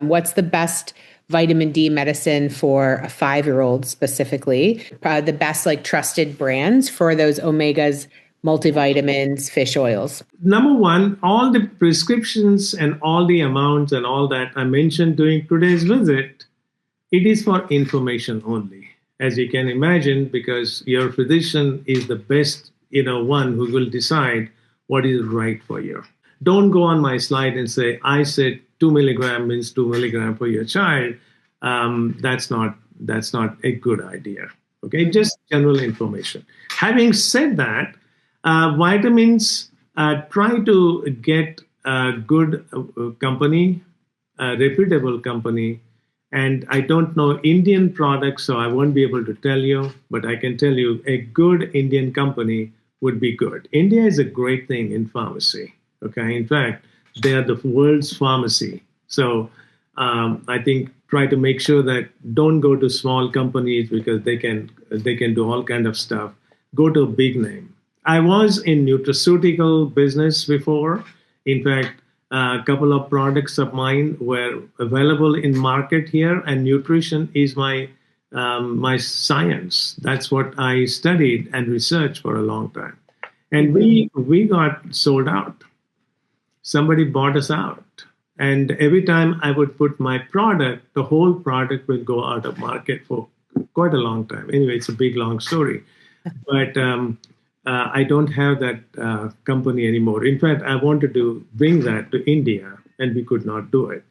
What's the best vitamin D medicine for a 5-year-old specifically? The best like trusted brands for those omegas, multivitamins, fish oils. Number one, all the prescriptions and all the amounts and all that I mentioned during today's visit, it is for information only, as you can imagine, because your physician is the best, one who will decide what is right for you. Don't go on my slide and say, I said 2 milligram means 2 milligram for your child. That's not a good idea. Okay, just general information. Having said that, vitamins, try to get a good company, a reputable company. And I don't know Indian products, so I won't be able to tell you, but I can tell you a good Indian company would be good. India is a great thing in pharmacy. Okay, in fact, they are the world's pharmacy. So I think try to make sure that don't go to small companies because they can do all kind of stuff. Go to a big name. I was in nutraceutical business before. In fact, a couple of products of mine were available in market here, and nutrition is my science. That's what I studied and researched for a long time. And we got sold out. Somebody bought us out. And every time I would put my product, the whole product would go out of market for quite a long time. Anyway, it's a big, long story. But I don't have that company anymore. In fact, I wanted to bring that to India, and we could not do it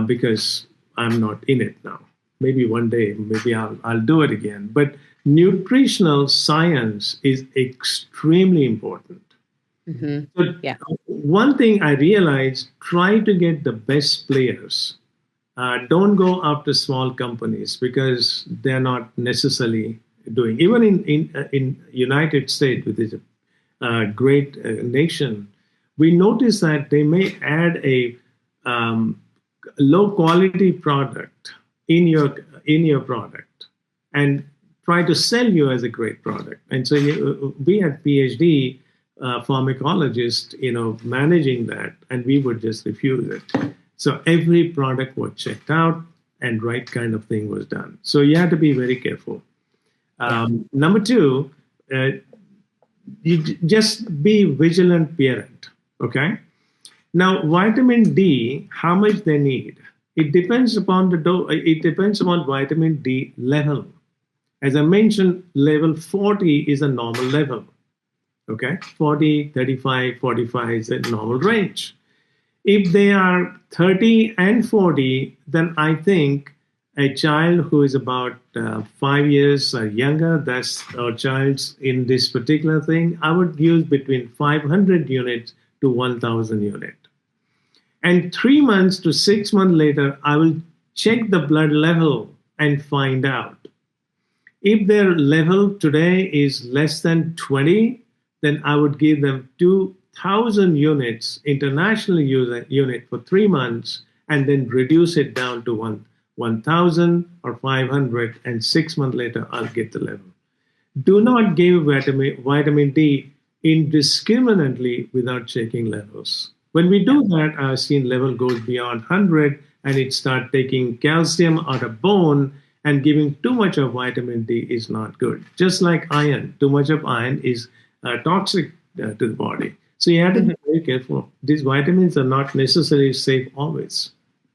because I'm not in it now. Maybe one day, maybe I'll do it again. But nutritional science is extremely important. Mm-hmm. So one thing I realized, try to get the best players. Don't go after small companies because they're not necessarily doing. Even in United States, which is a great nation, we notice that they may add a low quality product in your product and try to sell you as a great product. And so we had PhD pharmacologists, managing that, and we would just refuse it. So every product was checked out and right kind of thing was done. So you have to be very careful. Number two, you just be vigilant parent. Okay. Now, vitamin D, how much they need? It depends upon it depends upon vitamin D level. As I mentioned, level 40 is a normal level. Okay, 40, 35, 45 is a normal range. If they are 30 and 40, then I think a child who is about 5 years or younger, that's our child's in this particular thing, I would use between 500 units to 1,000 units. And 3 months to 6 months later, I will check the blood level and find out. If their level today is less than 20, then I would give them 2,000 units, international unit for 3 months, and then reduce it down to 1,000 or 500, and 6 months later, I'll get the level. Do not give vitamin D indiscriminately without checking levels. When we do that, I've seen level goes beyond 100, and it starts taking calcium out of bone, and giving too much of vitamin D is not good. Just like iron, too much of iron is toxic to the body. So you have to be very careful. These vitamins are not necessarily safe always.